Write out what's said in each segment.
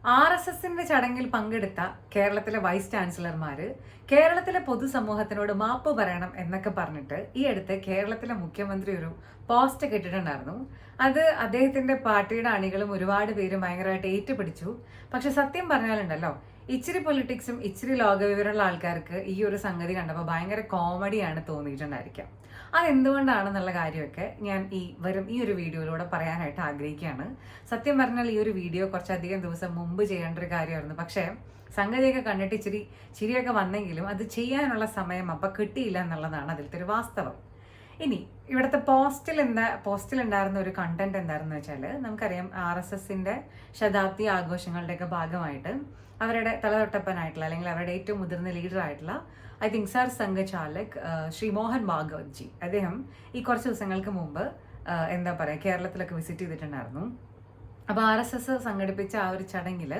RSSന്റെ ചടങ്ങിൽ പങ്കെടുത്ത കേരളത്തിലെ വൈസ് ചാൻസലർമാര് കേരളത്തിലെ പൊതുസമൂഹത്തിനോട് മാപ്പ് പറയണം എന്നൊക്കെ പറഞ്ഞിട്ട് ഈ അടുത്ത് കേരളത്തിലെ മുഖ്യമന്ത്രി ഒരു പോസ്റ്റ് കിട്ടിയിട്ടുണ്ടായിരുന്നു. അത് അദ്ദേഹത്തിന്റെ പാർട്ടിയുടെ അണികളും ഒരുപാട് പേരും ഭയങ്കരമായിട്ട് ഏറ്റുപിടിച്ചു. പക്ഷെ സത്യം പറഞ്ഞാലുണ്ടല്ലോ, ഇച്ചിരി പൊളിറ്റിക്സും ഇച്ചിരി ലോകവിവരമുള്ള ആൾക്കാർക്ക് ഈ ഒരു സംഗതി കണ്ടപ്പോൾ ഭയങ്കര കോമഡിയാണ് തോന്നിയിട്ടുണ്ടായിരിക്കാം. അതെന്തുകൊണ്ടാണെന്നുള്ള കാര്യമൊക്കെ ഞാൻ ഈ ഒരു വീഡിയോയിലൂടെ പറയാനായിട്ട് ആഗ്രഹിക്കുകയാണ്. സത്യം പറഞ്ഞാൽ ഈ ഒരു വീഡിയോ കുറച്ചധികം ദിവസം മുമ്പ് ചെയ്യേണ്ട ഒരു കാര്യമായിരുന്നു. പക്ഷേ സംഗതിയൊക്കെ കണ്ടിട്ട് ചിരിയൊക്കെ വന്നെങ്കിലും അത് ചെയ്യാനുള്ള സമയം അപ്പം കിട്ടിയില്ല എന്നുള്ളതാണ് അതിലത്തെ ഒരു വാസ്തവം. ഇനി ഇവിടുത്തെ പോസ്റ്റിൽ ഉണ്ടായിരുന്ന ഒരു കണ്ടന്റ് എന്തായിരുന്നു വെച്ചാൽ, നമുക്കറിയാം RSSന്റെ ശതാബ്ദി ആഘോഷങ്ങളുടെയൊക്കെ ഭാഗമായിട്ട് അവരുടെ തലതൊട്ടപ്പനായിട്ടുള്ള അല്ലെങ്കിൽ അവരുടെ ഏറ്റവും മുതിർന്ന ലീഡറായിട്ടുള്ള I think Sarsanghchalak Shri Mohan Bhagwat ji, അദ്ദേഹം ഈ കുറച്ച് ദിവസങ്ങൾക്ക് മുമ്പ് കേരളത്തിലൊക്കെ വിസിറ്റ് ചെയ്തിട്ടുണ്ടായിരുന്നു. അപ്പോൾ RSS സംഘടിപ്പിച്ച ആ ഒരു ചടങ്ങിൽ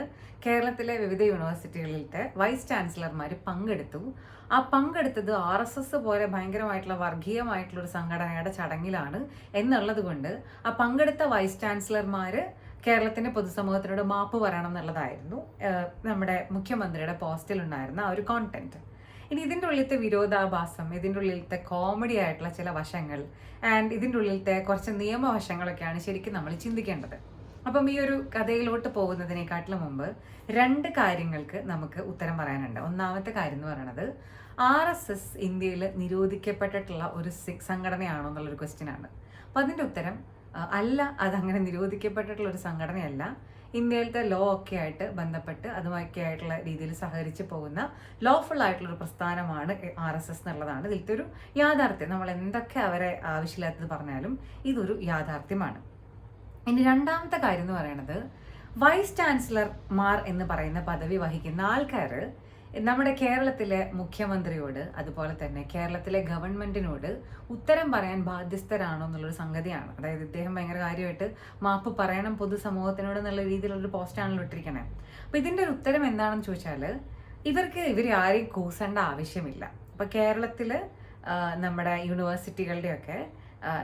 കേരളത്തിലെ വിവിധ യൂണിവേഴ്സിറ്റികളിലത്തെ വൈസ് ചാൻസലർമാർ പങ്കെടുത്തു. ആ പങ്കെടുത്തത് RSS പോലെ ഭയങ്കരമായിട്ടുള്ള വർഗീയമായിട്ടുള്ള ഒരു സംഘടനയുടെ ചടങ്ങിലാണ് എന്നുള്ളത് കൊണ്ട് ആ പങ്കെടുത്ത വൈസ് ചാൻസലർമാർ കേരളത്തിന്റെ പൊതുസമൂഹത്തിനോട് മാപ്പ് പറയണം എന്നുള്ളതായിരുന്നു നമ്മുടെ മുഖ്യമന്ത്രിയുടെ പോസ്റ്റിൽ ഉണ്ടായിരുന്ന ആ ഒരു കോണ്ടന്റ്. ഇനി ഇതിൻ്റെ ഉള്ളിലത്തെ വിരോധാഭാസം, ഇതിൻ്റെ ഉള്ളിലത്തെ കോമഡി ആയിട്ടുള്ള ചില വശങ്ങൾ ആൻഡ് ഇതിൻ്റെ ഉള്ളിലത്തെ കുറച്ച് നിയമവശങ്ങളൊക്കെയാണ് ശരിക്കും നമ്മൾ ചിന്തിക്കേണ്ടത്. അപ്പം ഈ ഒരു കഥയിലോട്ട് പോകുന്നതിനെക്കാട്ടിലും മുമ്പ് രണ്ട് കാര്യങ്ങൾക്ക് നമുക്ക് ഉത്തരം പറയാനുണ്ട്. ഒന്നാമത്തെ കാര്യം എന്ന് പറയുന്നത്, RSS ഇന്ത്യയിൽ നിരോധിക്കപ്പെട്ടിട്ടുള്ള ഒരു സംഘടനയാണോ എന്നുള്ളൊരു ക്വസ്റ്റ്യൻ ആണ്. അപ്പം അതിൻ്റെ ഉത്തരം അല്ല, അതങ്ങനെ നിരോധിക്കപ്പെട്ടിട്ടുള്ള ഒരു സംഘടനയല്ല. ഇന്ത്യയിലത്തെ ലോ ഒക്കെ ആയിട്ട് ബന്ധപ്പെട്ട് അതുമൊക്കെ ആയിട്ടുള്ള രീതിയിൽ സഹകരിച്ച് പോകുന്ന ലോഫുൾ ആയിട്ടുള്ളൊരു പ്രസ്ഥാനമാണ് RSS എന്നുള്ളതാണ് ഇതിലത്തെ ഒരു യാഥാർത്ഥ്യം. നമ്മൾ എന്തൊക്കെ അവരെ ആവശ്യമില്ലാത്തത് പറഞ്ഞാലും ഇതൊരു യാഥാർത്ഥ്യമാണ്. ഇനി രണ്ടാമത്തെ കാര്യം എന്ന് പറയുന്നത്, വൈസ് ചാൻസലർമാർ എന്ന് പറയുന്ന പദവി വഹിക്കുന്ന ആൾക്കാർ നമ്മുടെ കേരളത്തിലെ മുഖ്യമന്ത്രിയോട് അതുപോലെ തന്നെ കേരളത്തിലെ ഗവൺമെന്റിനോട് ഉത്തരം പറയാൻ ബാധ്യസ്ഥരാണോ എന്നുള്ളൊരു സംഗതിയാണ്. അതായത് ഇദ്ദേഹം ഭയങ്കര കാര്യമായിട്ട് മാപ്പ് പറയണം പൊതുസമൂഹത്തിനോട് എന്നുള്ള രീതിയിലുള്ളൊരു പോസ്റ്റാണല്ലോ ഇട്ടിരിക്കണേ. അപ്പോൾ ഇതിൻ്റെ ഒരു ഉത്തരം എന്താണെന്ന് ചോദിച്ചാൽ, ഇവർ ആരെയും കൂസേണ്ട ആവശ്യമില്ല. അപ്പോൾ കേരളത്തിൽ നമ്മുടെ യൂണിവേഴ്സിറ്റികളുടെയൊക്കെ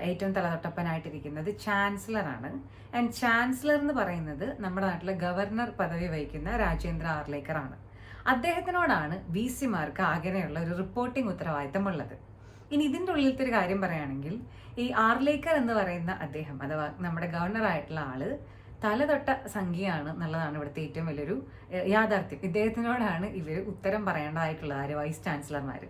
ഏറ്റവും തലതൊട്ടപ്പനായിട്ടിരിക്കുന്നത് ചാൻസലറാണ്. ആൻഡ് ചാൻസലർ എന്ന് പറയുന്നത് നമ്മുടെ നാട്ടിലെ ഗവർണർ പദവി വഹിക്കുന്ന രാജേന്ദ്ര ആർലേക്കറാണ്. അദ്ദേഹത്തിനോടാണ് VC-മാർക്ക് ആകെയുള്ള ഒരു റിപ്പോർട്ടിംഗ് ഉത്തരവാദിത്തമുള്ളത്. ഇനി ഇതിൻ്റെ ഉള്ളിലത്തെ ഒരു കാര്യം പറയുകയാണെങ്കിൽ, ഈ ആർലേക്കർ എന്ന് പറയുന്ന അദ്ദേഹം അഥവാ നമ്മുടെ ഗവർണറായിട്ടുള്ള ആള് തലതൊട്ട സംഖ്യയാണ് എന്നുള്ളതാണ് ഇവിടുത്തെ ഏറ്റവും വലിയൊരു യാഥാർത്ഥ്യം. ഇദ്ദേഹത്തിനോടാണ് ഇവർ ഉത്തരം പറയേണ്ടതായിട്ടുള്ള വൈസ് ചാൻസലർമാർ.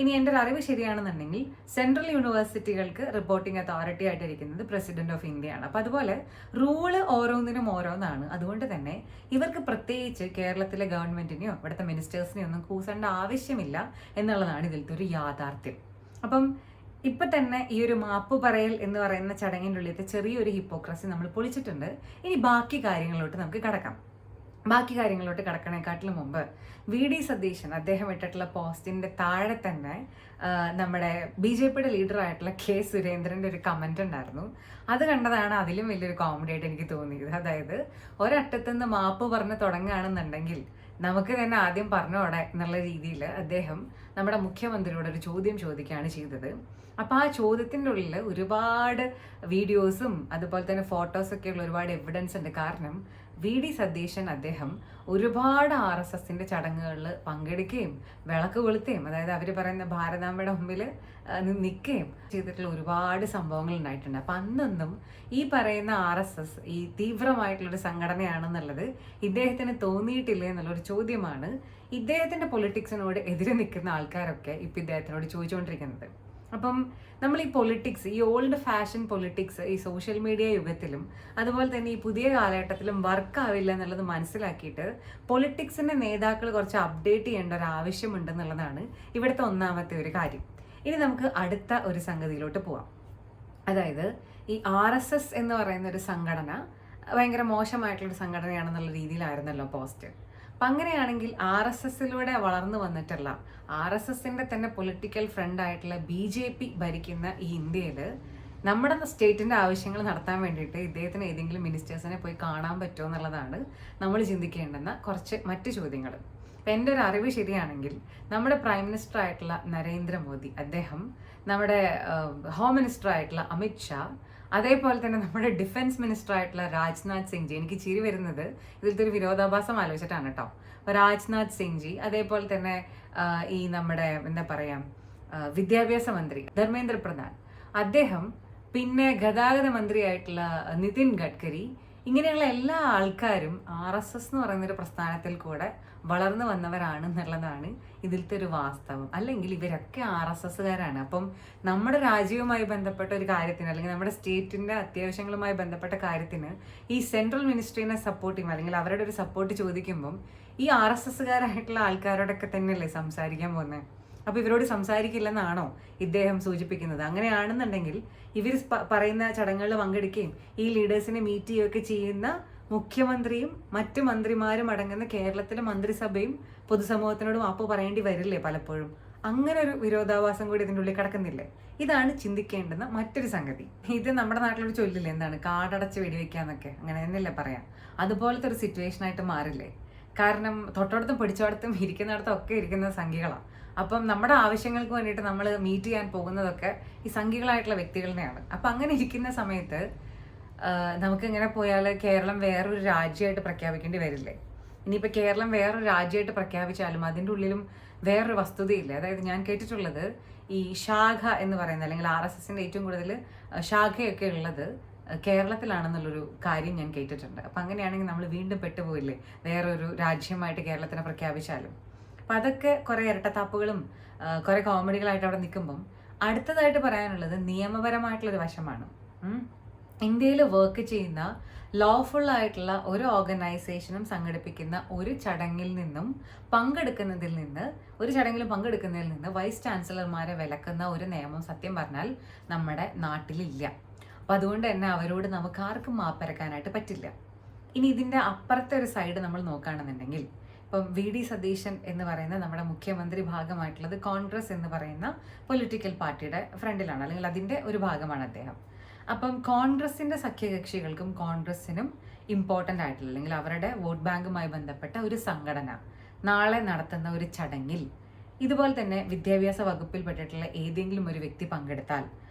ഇനി എൻ്റെ ഒരു അറിവ് ശരിയാണെന്നുണ്ടെങ്കിൽ സെൻട്രൽ യൂണിവേഴ്സിറ്റികൾക്ക് റിപ്പോർട്ടിംഗ് അതോറിറ്റി ആയിട്ടിരിക്കുന്നത് പ്രസിഡന്റ് ഓഫ് ഇന്ത്യയാണ്. അപ്പം അതുപോലെ റൂള് ഓരോന്നിനും ഓരോന്നാണ്. അതുകൊണ്ട് തന്നെ ഇവർക്ക് പ്രത്യേകിച്ച് കേരളത്തിലെ ഗവൺമെന്റിനെയോ ഇവിടുത്തെ മിനിസ്റ്റേഴ്സിനെയോ ഒന്നും കൂസേണ്ട ആവശ്യമില്ല എന്നുള്ളതാണ് ഇതിലത്തെ ഒരു യാഥാർത്ഥ്യം. അപ്പം ഇപ്പം തന്നെ ഈ ഒരു മാപ്പ് പറയൽ എന്ന് പറയുന്ന ചടങ്ങിൻ്റെ ഉള്ളിലത്തെ ചെറിയൊരു ഹിപ്പോക്രസി നമ്മൾ പൊളിച്ചിട്ടുണ്ട്. ഇനി ബാക്കി കാര്യങ്ങളിലോട്ട് നമുക്ക് കടക്കാം. ബാക്കി കാര്യങ്ങളിലോട്ട് കടക്കണേക്കാട്ടിലും മുമ്പ് VD സതീശൻ അദ്ദേഹം ഇട്ടിട്ടുള്ള പോസ്റ്റിന്റെ താഴെ തന്നെ നമ്മുടെ BJPയുടെ ലീഡറായിട്ടുള്ള K സുരേന്ദ്രന്റെ ഒരു കമന്റ് ഉണ്ടായിരുന്നു. അത് കണ്ടതാണ് അതിലും വലിയൊരു കോമഡി ആയിട്ട് എനിക്ക് തോന്നിയത്. അതായത് ഒരറ്റത്തുനിന്ന് മാപ്പ് പറഞ്ഞ് തുടങ്ങുകയാണെന്നുണ്ടെങ്കിൽ നമുക്ക് തന്നെ ആദ്യം പറഞ്ഞോടെ എന്നുള്ള രീതിയിൽ അദ്ദേഹം നമ്മുടെ മുഖ്യമന്ത്രിയോട് ഒരു ചോദ്യം ചോദിക്കുകയാണ് ചെയ്തത്. അപ്പോൾ ആ ചോദ്യത്തിൻ്റെ ഉള്ളിൽ ഒരുപാട് വീഡിയോസും അതുപോലെ തന്നെ ഫോട്ടോസൊക്കെ ഉള്ള ഒരുപാട് എവിഡൻസ് ഉണ്ട്. കാരണം VD സതീശൻ അദ്ദേഹം ഒരുപാട് RSSന്റെ ചടങ്ങുകളിൽ പങ്കെടുക്കുകയും വിളക്ക് കൊളുത്തുകയും അതായത് അവർ പറയുന്ന ഭാരതാംബയുടെ മുമ്പിൽ നിൽക്കുകയും ചെയ്തിട്ടുള്ള ഒരുപാട് സംഭവങ്ങൾ ഉണ്ടായിട്ടുണ്ട്. അപ്പം അന്നൊന്നും ഈ പറയുന്ന RSS ഈ തീവ്രമായിട്ടുള്ളൊരു സംഘടനയാണെന്നുള്ളത് ഇദ്ദേഹത്തിന് തോന്നിയിട്ടില്ലേ എന്നുള്ളൊരു ചോദ്യമാണ് ഇദ്ദേഹത്തിൻ്റെ പൊളിറ്റിക്സിനോട് എതിരെ നിൽക്കുന്ന ആൾക്കാരൊക്കെ ഇപ്പം ഇദ്ദേഹത്തിനോട് ചോദിച്ചുകൊണ്ടിരിക്കുന്നത്. അപ്പം നമ്മൾ ഈ പൊളിറ്റിക്സ്, ഈ ഓൾഡ് ഫാഷൻ പൊളിറ്റിക്സ് ഈ സോഷ്യൽ മീഡിയ യുഗത്തിലും അതുപോലെ തന്നെ ഈ പുതിയ കാലഘട്ടത്തിലും വർക്കാവില്ല എന്നുള്ളത് മനസ്സിലാക്കിയിട്ട് പൊളിറ്റിക്സിൻ്റെ നേതാക്കൾ കുറച്ച് അപ്ഡേറ്റ് ചെയ്യേണ്ട ഒരു ആവശ്യമുണ്ടെന്നുള്ളതാണ് ഇവിടുത്തെ ഒന്നാമത്തെ ഒരു കാര്യം. ഇനി നമുക്ക് അടുത്ത ഒരു സംഗതിയിലോട്ട് പോവാം. അതായത് ഈ RSS എന്ന് പറയുന്ന ഒരു സംഘടന ഭയങ്കര മോശമായിട്ടുള്ളൊരു സംഘടനയാണെന്നുള്ള രീതിയിലായിരുന്നല്ലോ പോസ്റ്റ്. അപ്പം അങ്ങനെയാണെങ്കിൽ RSSലൂടെ വളർന്നു വന്നിട്ടുള്ള RSSന്റെ തന്നെ പൊളിറ്റിക്കൽ ഫ്രണ്ട് ആയിട്ടുള്ള BJP ഭരിക്കുന്ന ഈ ഇന്ത്യയിൽ നമ്മുടെ സ്റ്റേറ്റിൻ്റെ ആവശ്യങ്ങൾ നടത്താൻ വേണ്ടിയിട്ട് ഇദ്ദേഹത്തിന് ഏതെങ്കിലും മിനിസ്റ്റേഴ്സിനെ പോയി കാണാൻ പറ്റുമോ എന്നുള്ളതാണ് നമ്മൾ ചിന്തിക്കേണ്ടുന്ന കുറച്ച് മറ്റ് ചോദ്യങ്ങൾ. അപ്പം എൻ്റെ ഒരു അറിവ് ശരിയാണെങ്കിൽ നമ്മുടെ പ്രൈം മിനിസ്റ്റർ ആയിട്ടുള്ള നരേന്ദ്രമോദി അദ്ദേഹം നമ്മുടെ ഹോം മിനിസ്റ്റർ ആയിട്ടുള്ള അമിത് ഷാ അതേപോലെ തന്നെ നമ്മുടെ ഡിഫൻസ് മിനിസ്റ്റർ ആയിട്ടുള്ള രാജ്നാഥ് സിംഗ് ജി, എനിക്ക് ചിരി വരുന്നത് ഇതിലത്തെ ഒരു വിരോധാഭാസം ആലോചിച്ചിട്ടാണ് കേട്ടോ. അപ്പോൾ രാജ്നാഥ് സിംഗ് ജി, അതേപോലെ തന്നെ ഈ നമ്മുടെ എന്താ പറയാ വിദ്യാഭ്യാസ മന്ത്രി ധർമ്മേന്ദ്ര പ്രധാൻ, അദ്ദേഹം, പിന്നെ ഗതാഗത മന്ത്രിയായിട്ടുള്ള നിതിൻ ഗഡ്കരി, ഇങ്ങനെയുള്ള എല്ലാ ആൾക്കാരും RSS എന്ന് പറയുന്നൊരു പ്രസ്ഥാനത്തിൽ കൂടെ വളർന്നു വന്നവരാണ് എന്നുള്ളതാണ് ഇതിലത്തെ ഒരു വാസ്തവം. അല്ലെങ്കിൽ ഇവരൊക്കെ RSSകാരാണ്. അപ്പം നമ്മുടെ രാജ്യവുമായി ബന്ധപ്പെട്ട ഒരു കാര്യത്തിന്, അല്ലെങ്കിൽ നമ്മുടെ സ്റ്റേറ്റിന്റെ അത്യാവശ്യങ്ങളുമായി ബന്ധപ്പെട്ട കാര്യത്തിന് ഈ സെൻട്രൽ മിനിസ്ട്രീനെ സപ്പോർട്ട് ചെയ്യും, അല്ലെങ്കിൽ അവരുടെ ഒരു സപ്പോർട്ട് ചോദിക്കുമ്പം ഈ RSSകാരായിട്ടുള്ള ആൾക്കാരോടൊക്കെ തന്നെയല്ലേ സംസാരിക്കാൻ പോകുന്നത്. അപ്പൊ ഇവരോട് സംസാരിക്കില്ലെന്നാണോ ഇദ്ദേഹം സൂചിപ്പിക്കുന്നത്? അങ്ങനെയാണെന്നുണ്ടെങ്കിൽ ഇവർ പറയുന്ന ചടങ്ങുകളിൽ പങ്കെടുക്കുകയും ഈ ലീഡേഴ്സിനെ മീറ്റ് ചെയ്യുകയൊക്കെ ചെയ്യുന്ന മുഖ്യമന്ത്രിയും മറ്റു മന്ത്രിമാരും അടങ്ങുന്ന കേരളത്തിലെ മന്ത്രിസഭയും പൊതുസമൂഹത്തിനോട് മാപ്പ് പറയേണ്ടി വരില്ലേ പലപ്പോഴും? അങ്ങനെ ഒരു വിരോധാഭാസം കൂടി ഇതിൻ്റെ ഉള്ളിൽ കിടക്കുന്നില്ലേ? ഇതാണ് ചിന്തിക്കേണ്ടുന്ന മറ്റൊരു സംഗതി. ഇത് നമ്മുടെ നാട്ടിലൊരു ചൊല്ലില്ലേ, എന്താണ് കാടടച്ച് വെടിവെക്കാന്നൊക്കെ, അങ്ങനെ തന്നെയല്ലേ പറയാം. അതുപോലത്തെ ഒരു സിറ്റുവേഷൻ ആയിട്ട് മാറില്ലേ? കാരണം തൊട്ടടുത്തും പിടിച്ചോടത്തും ഇരിക്കുന്നിടത്തും ഒക്കെ ഇരിക്കുന്ന സംഖ്യകളാണ്. അപ്പം നമ്മുടെ ആവശ്യങ്ങൾക്ക് വേണ്ടിയിട്ട് നമ്മൾ മീറ്റ് ചെയ്യാൻ പോകുന്നതൊക്കെ ഈ സംഖ്യകളായിട്ടുള്ള വ്യക്തികളെയാണ്. അപ്പം അങ്ങനെ ഇരിക്കുന്ന സമയത്ത് നമുക്ക് ഇങ്ങനെ പോയാൽ കേരളം വേറൊരു രാജ്യമായിട്ട് പ്രഖ്യാപിക്കേണ്ടി വരില്ലേ? ഇനിയിപ്പോൾ കേരളം വേറൊരു രാജ്യമായിട്ട് പ്രഖ്യാപിച്ചാലും അതിൻ്റെ ഉള്ളിലും വേറൊരു വസ്തുതയില്ല. അതായത് ഞാൻ കേട്ടിട്ടുള്ളത് ഈ ശാഖ എന്ന് പറയുന്നത്, അല്ലെങ്കിൽ RSSന്റെ ഏറ്റവും കൂടുതൽ ശാഖയൊക്കെ ഉള്ളത് കേരളത്തിലാണെന്നുള്ളൊരു കാര്യം ഞാൻ കേട്ടിട്ടുണ്ട്. അപ്പം അങ്ങനെയാണെങ്കിൽ നമ്മൾ വീണ്ടും പെട്ടുപോയില്ലേ വേറൊരു രാജ്യമായിട്ട് കേരളത്തിനെ പ്രഖ്യാപിച്ചാലും? അപ്പം അതൊക്കെ കുറേ ഇരട്ടത്താപ്പുകളും കുറേ കോമഡികളായിട്ട് അവിടെ നിൽക്കുമ്പം അടുത്തതായിട്ട് പറയാനുള്ളത് നിയമപരമായിട്ടുള്ളൊരു വശമാണ്. ഇന്ത്യയിൽ വർക്ക് ചെയ്യുന്ന ലോഫുൾ ആയിട്ടുള്ള ഒരു ഓർഗനൈസേഷനും സംഘടിപ്പിക്കുന്ന ഒരു ചടങ്ങിൽ നിന്നും പങ്കെടുക്കുന്നതിൽ നിന്ന് വൈസ് ചാൻസലർമാരെ വിലക്കുന്ന ഒരു നിയമം സത്യം പറഞ്ഞാൽ നമ്മുടെ നാട്ടിലില്ല. അപ്പം അതുകൊണ്ട് തന്നെ അവരോട് നമുക്ക് ആർക്കും മാപ്പിരക്കാനായിട്ട് പറ്റില്ല. ഇനി ഇതിൻ്റെ അപ്പുറത്തെ ഒരു സൈഡ് നമ്മൾ നോക്കുകയാണെന്നുണ്ടെങ്കിൽ, ഇപ്പം VD സതീശൻ എന്ന് പറയുന്ന നമ്മുടെ മുഖ്യമന്ത്രി ഭാഗമായിട്ടുള്ളത് കോൺഗ്രസ് എന്ന് പറയുന്ന പൊളിറ്റിക്കൽ പാർട്ടിയുടെ ഫ്രണ്ടിലാണ്, അല്ലെങ്കിൽ അതിൻ്റെ ഒരു ഭാഗമാണ് അദ്ദേഹം. അപ്പം കോൺഗ്രസിൻ്റെ സഖ്യകക്ഷികൾക്കും കോൺഗ്രസിനും ഇമ്പോർട്ടൻ്റ് ആയിട്ടുള്ള, അല്ലെങ്കിൽ അവരുടെ വോട്ട് ബാങ്കുമായി ബന്ധപ്പെട്ട ഒരു സംഘടന നാളെ നടത്തുന്ന ഒരു ചടങ്ങിൽ ഇതുപോലെ തന്നെ വിദ്യാഭ്യാസ വകുപ്പിൽപ്പെട്ടിട്ടുള്ള ഏതെങ്കിലും ഒരു വ്യക്തി പങ്കെടുത്താൽ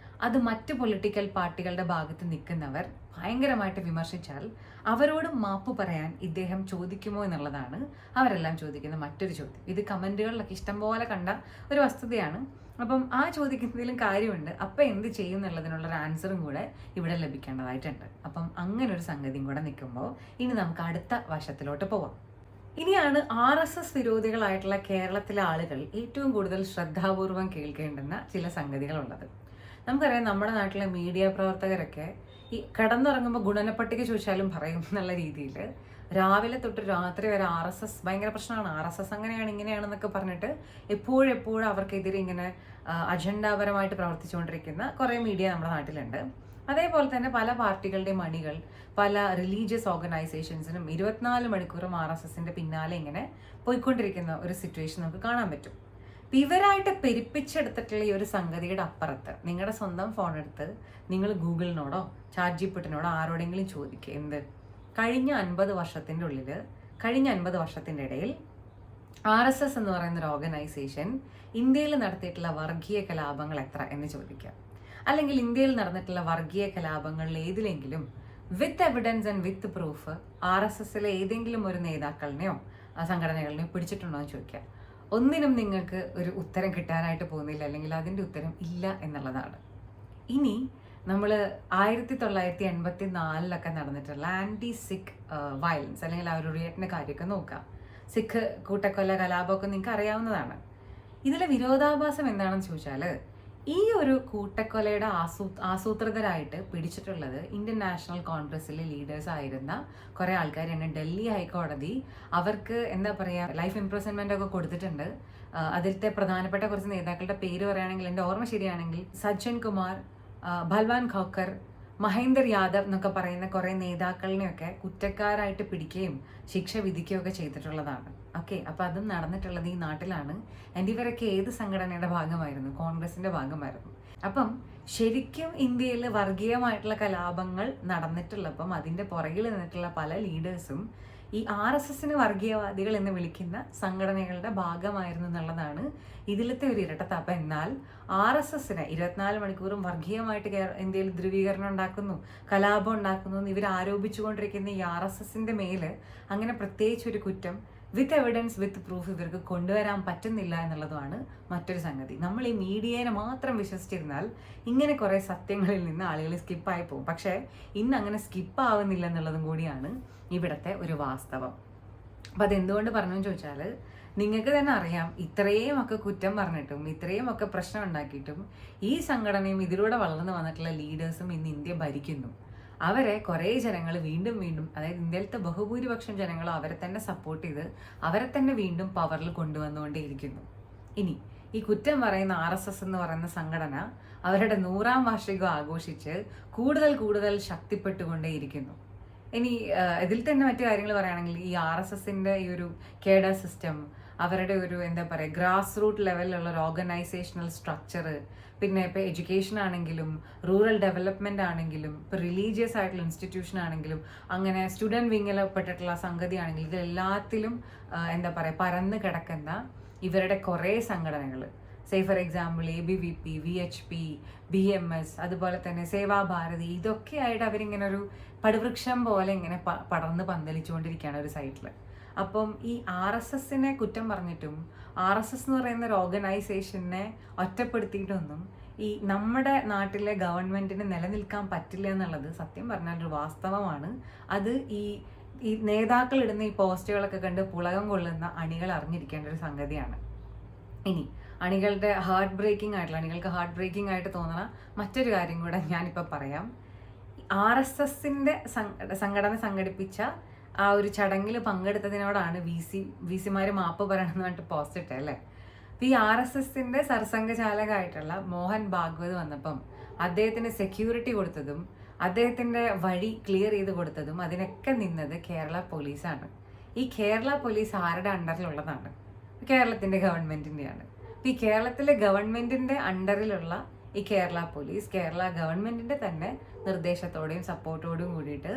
അത് മറ്റ് പൊളിറ്റിക്കൽ പാർട്ടികളുടെ ഭാഗത്ത് നിൽക്കുന്നവർ ഭയങ്കരമായിട്ട് വിമർശിച്ചാൽ അവരോട് മാപ്പ് പറയാൻ ഇദ്ദേഹം ചോദിക്കുമോ എന്നുള്ളതാണ് അവരെല്ലാം ചോദിക്കുന്ന മറ്റൊരു ചോദ്യം. ഇത് കമൻറ്റുകളിലൊക്കെ ഇഷ്ടംപോലെ കണ്ട ഒരു വസ്തുതയാണ്. അപ്പം ആ ചോദിക്കുന്നതിലും കാര്യമുണ്ട്. അപ്പം എന്ത് ചെയ്യും എന്നുള്ളതിനുള്ളൊരു ആൻസറും കൂടെ ഇവിടെ ലഭിക്കേണ്ടതായിട്ടുണ്ട്. അപ്പം അങ്ങനെ ഒരു സംഗതിയും കൂടെ നിൽക്കുമ്പോൾ ഇനി നമുക്ക് അടുത്ത വശത്തിലോട്ട് പോവാം. ഇനിയാണ് RSS വിരോധികളായിട്ടുള്ള കേരളത്തിലെ ആളുകൾ ഏറ്റവും കൂടുതൽ ശ്രദ്ധാപൂർവം കേൾക്കേണ്ടുന്ന ചില സംഗതികളുള്ളത്. നമുക്കറിയാം, നമ്മുടെ നാട്ടിലെ മീഡിയ പ്രവർത്തകരൊക്കെ ഈ കിടന്നുറങ്ങുമ്പോൾ ഗുണനപ്പട്ടിക ചോദിച്ചാലും പറയും എന്നുള്ള രീതിയിൽ രാവിലെ തൊട്ട് രാത്രി വരെ RSS ഭയങ്കര പ്രശ്നമാണ്, RSS അങ്ങനെയാണ് ഇങ്ങനെയാണെന്നൊക്കെ പറഞ്ഞിട്ട് എപ്പോഴും അവർക്കെതിരെ ഇങ്ങനെ അജണ്ടാപരമായിട്ട് പ്രവർത്തിച്ചുകൊണ്ടിരിക്കുന്ന കുറേ മീഡിയ നമ്മുടെ നാട്ടിലുണ്ട്. അതേപോലെ തന്നെ പല പാർട്ടികളുടെയും അണികൾ പല റിലീജിയസ് ഓർഗനൈസേഷൻസിനും 24 മണിക്കൂറും RSSന്റെ പിന്നാലെ ഇങ്ങനെ പോയിക്കൊണ്ടിരിക്കുന്ന ഒരു സിറ്റുവേഷൻ നമുക്ക് കാണാൻ പറ്റും. ഇവരായിട്ട് പെരുപ്പിച്ചെടുത്തിട്ടുള്ള ഈ ഒരു സംഗതിയുടെ അപ്പുറത്ത് നിങ്ങളുടെ സ്വന്തം ഫോൺ എടുത്ത് നിങ്ങൾ ഗൂഗിളിനോടോ ChatGPTനോടോ ആരോടെങ്കിലും ചോദിക്കുക, എന്ത് കഴിഞ്ഞ 50 വർഷത്തിൻ്റെ ഇടയിൽ RSS എന്ന് പറയുന്ന ഒരു ഓർഗനൈസേഷൻ ഇന്ത്യയിൽ നടത്തിയിട്ടുള്ള വർഗീയ കലാപങ്ങൾ എത്ര എന്ന് ചോദിക്കുക. അല്ലെങ്കിൽ ഇന്ത്യയിൽ നടന്നിട്ടുള്ള വർഗീയ കലാപങ്ങളിൽ ഏതിലെങ്കിലും with evidence and with proof RSSലെ ഏതെങ്കിലും ഒരു നേതാക്കളിനെയോ സംഘടനകളിനെയോ പിടിച്ചിട്ടുണ്ടോ എന്ന് ചോദിക്കുക. ഒന്നിനും നിങ്ങൾക്ക് ഒരു ഉത്തരം കിട്ടാനായിട്ട് പോകുന്നില്ല, അല്ലെങ്കിൽ അതിൻ്റെ ഉത്തരം ഇല്ല എന്നുള്ളതാണ്. ഇനി നമ്മൾ 1984 നടന്നിട്ടുള്ള ആൻറ്റി സിഖ് വയലൻസ്, അല്ലെങ്കിൽ ആ ഒരു റിയേറ്റിൻ്റെ കാര്യമൊക്കെ നോക്കാം. സിഖ് കൂട്ടക്കൊല കലാപമൊക്കെ നിങ്ങൾക്ക് അറിയാവുന്നതാണ്. ഇതിലെ വിരോധാഭാസം എന്താണെന്ന് ചോദിച്ചാൽ, ഈ ഒരു കൂട്ടക്കൊലയുടെ ആസൂത്രിതരായിട്ട് പിടിച്ചിട്ടുള്ളത് ഇന്ത്യൻ നാഷണൽ കോൺഗ്രസിലെ ലീഡേഴ്സ് ആയിരുന്ന കുറേ ആൾക്കാരാണ്. ഡൽഹി ഹൈക്കോടതി അവർക്ക് എന്താ പറയുക ലൈഫ് ഇംപ്രിസൺമെൻ്റ് ഒക്കെ കൊടുത്തിട്ടുണ്ട്. അതിലത്തെ പ്രധാനപ്പെട്ട കുറച്ച് നേതാക്കളുടെ പേര് പറയുകയാണെങ്കിൽ, എൻ്റെ ഓർമ്മ ശരിയാണെങ്കിൽ സജ്ജൻ കുമാർ, ഭൽവാൻ ഖോക്കർ, മഹേന്ദർ യാദവ് എന്നൊക്കെ പറയുന്ന കുറേ നേതാക്കളിനെയൊക്കെ കുറ്റക്കാരായിട്ട് പിടിക്കുകയും ശിക്ഷ വിധിക്കുകയൊക്കെ ചെയ്തിട്ടുള്ളതാണ്. ഓക്കെ, അപ്പം അതും നടന്നിട്ടുള്ളത് ഈ നാട്ടിലാണ്. എൻ്റെ ഇവരൊക്കെ ഏത് സംഘടനയുടെ ഭാഗമായിരുന്നു? കോൺഗ്രസിൻ്റെ ഭാഗമായിരുന്നു. അപ്പം ശരിക്കും ഇന്ത്യയിൽ വർഗീയമായിട്ടുള്ള കലാപങ്ങൾ നടന്നിട്ടുള്ളപ്പം അതിൻ്റെ പുറകിൽ നിന്നിട്ടുള്ള പല ലീഡേഴ്സും ഈ RSSന് വർഗീയവാദികൾ എന്ന് വിളിക്കുന്ന സംഘടനകളുടെ ഭാഗമായിരുന്നു എന്നുള്ളതാണ് ഇതിലത്തെ ഒരു ഇരട്ടത്താപ്പ്. എന്നാൽ RSSന് 24 മണിക്കൂറും വർഗീയമായിട്ട് ഇന്ത്യയിൽ ധ്രുവീകരണം ഉണ്ടാക്കുന്നു, കലാപം ഉണ്ടാക്കുന്നു എന്ന് ഇവർ ആരോപിച്ചുകൊണ്ടിരിക്കുന്ന ഈ RSSന്റെ മേല് അങ്ങനെ പ്രത്യേകിച്ച് ഒരു കുറ്റം വിത്ത് എവിഡൻസ് വിത്ത് പ്രൂഫ് ഇവർക്ക് കൊണ്ടുവരാൻ പറ്റുന്നില്ല എന്നുള്ളതുമാണ് മറ്റൊരു സംഗതി. നമ്മൾ ഈ മീഡിയനെ മാത്രം വിശ്വസിച്ചിരുന്നാൽ ഇങ്ങനെ കുറേ സത്യങ്ങളിൽ നിന്ന് ആളുകൾ സ്കിപ്പായി പോകും. പക്ഷേ ഇന്ന് അങ്ങനെ സ്കിപ്പാവുന്നില്ല എന്നുള്ളതും കൂടിയാണ് ഇവിടുത്തെ ഒരു വാസ്തവം. അപ്പം അതെന്തുകൊണ്ട് പറഞ്ഞു എന്ന് ചോദിച്ചാൽ, നിങ്ങൾക്ക് തന്നെ അറിയാം, ഇത്രയും ഒക്കെ കുറ്റം പറഞ്ഞിട്ടും ഇത്രയും ഒക്കെ പ്രശ്നം ഉണ്ടാക്കിയിട്ടും ഈ സംഘടനയും ഇതിലൂടെ വളർന്നു വന്നിട്ടുള്ള ലീഡേഴ്സും ഇന്ന് ഇന്ത്യ ഭരിക്കുന്നു. അവരെ കുറേ ജനങ്ങൾ വീണ്ടും വീണ്ടും, അതായത് ഇന്ത്യയിലത്തെ ബഹുഭൂരിപക്ഷം ജനങ്ങൾ അവരെ തന്നെ സപ്പോർട്ട് ചെയ്ത് അവരെ തന്നെ വീണ്ടും പവറിൽ കൊണ്ടുവന്നുകൊണ്ടേയിരിക്കുന്നു. ഇനി ഈ കുറ്റം പറയുന്ന RSS എന്ന് പറയുന്ന സംഘടന അവരുടെ 100ാം വാർഷികം ആഘോഷിച്ച് കൂടുതൽ കൂടുതൽ ശക്തിപ്പെട്ടുകൊണ്ടേയിരിക്കുന്നു. ഇനി ഇതിൽ തന്നെ മറ്റു കാര്യങ്ങൾ പറയുകയാണെങ്കിൽ ഈ RSSന്റെ ഈ ഒരു കേഡർ സിസ്റ്റം, അവരുടെ ഒരു എന്താ പറയുക ഗ്രാസ് റൂട്ട് ലെവലിലുള്ള ഒരു ഓർഗനൈസേഷണൽ സ്ട്രക്ചർ, പിന്നെ ഇപ്പോൾ എഡ്യൂക്കേഷൻ ആണെങ്കിലും റൂറൽ ഡെവലപ്മെന്റ് ആണെങ്കിലും ഇപ്പോൾ റിലീജിയസ് ആയിട്ടുള്ള ഇൻസ്റ്റിറ്റ്യൂഷൻ ആണെങ്കിലും അങ്ങനെ സ്റ്റുഡൻറ് വിങ്ങിലപ്പെട്ടിട്ടുള്ള സംഗതി ആണെങ്കിലും ഇതിലെല്ലാത്തിലും എന്താ പറയുക പരന്ന് കിടക്കുന്ന ഇവരുടെ കുറേ സംഘടനകൾ, say for example ABVP, VHP, BMS, അതുപോലെ തന്നെ സേവാഭാരതി, ഇതൊക്കെ ആയിട്ട് അവരിങ്ങനെ ഒരു പടുവൃക്ഷം പോലെ ഇങ്ങനെ പടർന്ന് പന്തലിച്ചുകൊണ്ടിരിക്കുകയാണ് ഒരു സൈഡിൽ. അപ്പം ഈ RSSനെ കുറ്റം പറഞ്ഞിട്ടും RSS എന്ന് പറയുന്ന ഒരു ഓർഗനൈസേഷനെ ഒറ്റപ്പെടുത്തിയിട്ടൊന്നും ഈ നമ്മുടെ നാട്ടിലെ ഗവൺമെന്റിന് നിലനിൽക്കാൻ പറ്റില്ല എന്നുള്ളത് സത്യം പറഞ്ഞാൽ ഒരു വാസ്തവമാണ്. അത് ഈ നേതാക്കൾ ഇടുന്ന ഈ പോസ്റ്റുകളൊക്കെ കണ്ട് പുളകം കൊള്ളുന്ന അണികൾ അറിഞ്ഞിരിക്കേണ്ട ഒരു സംഗതിയാണ്. ഇനി അണികൾക്ക് ഹാർട്ട് ബ്രേക്കിംഗ് ആയിട്ട് തോന്നുന്ന മറ്റൊരു കാര്യം കൂടെ ഞാനിപ്പോൾ പറയാം. RSSന്റെ സംഘടന സംഘടിപ്പിച്ച ആ ഒരു ചടങ്ങിൽ പങ്കെടുത്തതിനോടാണ് വി സിമാർ മാപ്പ് പറയണമെന്ന് പറഞ്ഞിട്ട് പോസ്റ്റ് ഇട്ടേ അല്ലേ. ഈ RSSന്റെ സർസംഘചാലകമായിട്ടുള്ള മോഹൻ ഭാഗവത് വന്നപ്പം അദ്ദേഹത്തിന് സെക്യൂരിറ്റി കൊടുത്തതും അദ്ദേഹത്തിന്റെ വഴി ക്ലിയർ ചെയ്ത് കൊടുത്തതും അതിനൊക്കെ നിന്നത് കേരള പോലീസാണ്. ഈ കേരള പോലീസ് ആരുടെ അണ്ടറിലുള്ളതാണ്? കേരളത്തിന്റെ ഗവൺമെന്റിന്റെയാണ്. ഈ കേരളത്തിലെ ഗവൺമെന്റിന്റെ അണ്ടറിലുള്ള ഈ കേരള പോലീസ് കേരള ഗവൺമെന്റിന്റെ തന്നെ നിർദ്ദേശത്തോടെയും സപ്പോർട്ടോടും കൂടിയിട്ട്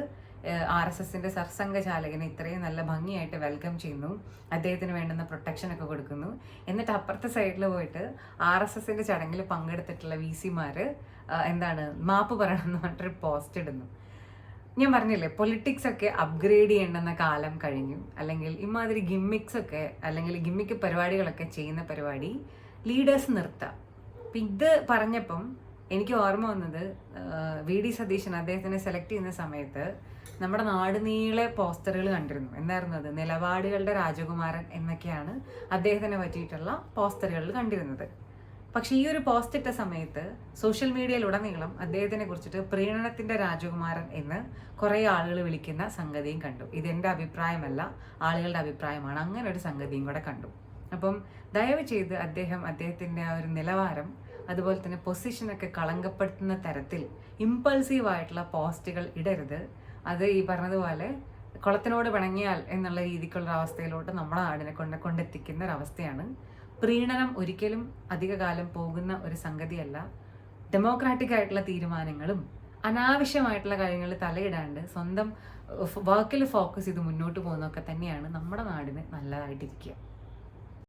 RSSന്റെ സർസംഘചാലകനെ ഇത്രയും നല്ല ഭംഗിയായിട്ട് വെൽക്കം ചെയ്യുന്നു, അദ്ദേഹത്തിന് വേണ്ടുന്ന പ്രൊട്ടക്ഷൻ ഒക്കെ കൊടുക്കുന്നു. എന്നിട്ട് അപ്പുറത്തെ സൈഡിൽ പോയിട്ട് RSSന്റെ ചടങ്ങിൽ പങ്കെടുത്തിട്ടുള്ള VCമാർ എന്താണ് മാപ്പ് പറയണമെന്ന് പറഞ്ഞിട്ടൊരു പോസ്റ്റ് ഇടുന്നു. ഞാൻ പറഞ്ഞില്ലേ, പൊളിറ്റിക്സ് ഒക്കെ അപ്ഗ്രേഡ് ചെയ്യേണ്ടുന്ന കാലം കഴിഞ്ഞു. അല്ലെങ്കിൽ ഇമാതിരി ഗിമ്മിക്സ് ഒക്കെ അല്ലെങ്കിൽ ഗിമ്മിക്ക് പരിപാടികളൊക്കെ ചെയ്യുന്ന പരിപാടി ലീഡേഴ്സ് നിർത്താം. അപ്പം ഇത് പറഞ്ഞപ്പം എനിക്ക് ഓർമ്മ വന്നത് VD സതീശൻ അദ്ദേഹത്തിനെ സെലക്ട് ചെയ്യുന്ന സമയത്ത് നമ്മുടെ നാട് നീളെ പോസ്റ്ററുകൾ കണ്ടിരുന്നു. എന്തായിരുന്നു അത്? നിലപാടുകളുടെ രാജകുമാരൻ എന്നൊക്കെയാണ് അദ്ദേഹത്തിനെ പറ്റിയിട്ടുള്ള പോസ്റ്ററുകളിൽ കണ്ടിരുന്നത്. പക്ഷെ ഈ ഒരു പോസ്റ്റ് ഇട്ട സമയത്ത് സോഷ്യൽ മീഡിയയിലുടനീളം അദ്ദേഹത്തിനെ കുറിച്ചിട്ട് പ്രീണനത്തിന്റെ രാജകുമാരൻ എന്ന് കുറേ ആളുകൾ വിളിക്കുന്ന സംഗതിയും കണ്ടു. ഇതെന്റെ അഭിപ്രായമല്ല, ആളുകളുടെ അഭിപ്രായമാണ്. അങ്ങനെ ഒരു സംഗതിയും കൂടെ കണ്ടു. അപ്പം ദയവ് ചെയ്ത് അദ്ദേഹത്തിന്റെ ആ ഒരു നിലവാരം അതുപോലെ തന്നെ പൊസിഷനൊക്കെ കളങ്കപ്പെടുത്തുന്ന തരത്തിൽ ഇമ്പൾസീവായിട്ടുള്ള പോസ്റ്റുകൾ ഇടരുത്. അത് ഈ പറഞ്ഞതുപോലെ കുളത്തിനോട് പിണങ്ങിയാൽ എന്നുള്ള രീതിക്കുള്ള അവസ്ഥയിലോട്ട് നമ്മുടെ നാടിനെ കൊണ്ടെത്തിക്കുന്ന ഒരവസ്ഥയാണ്. പ്രീണനം ഒരിക്കലും അധികകാലം പോകുന്ന ഒരു സംഗതിയല്ല. ഡെമോക്രാറ്റിക് ആയിട്ടുള്ള തീരുമാനങ്ങളും അനാവശ്യമായിട്ടുള്ള കാര്യങ്ങളിൽ തലയിടാണ്ട് സ്വന്തം വർക്കിൽ ഫോക്കസ് ചെയ്ത് മുന്നോട്ട് പോകുന്നതൊക്കെ തന്നെയാണ് നമ്മുടെ നാടിന് നല്ലതായിട്ടിരിക്കുക.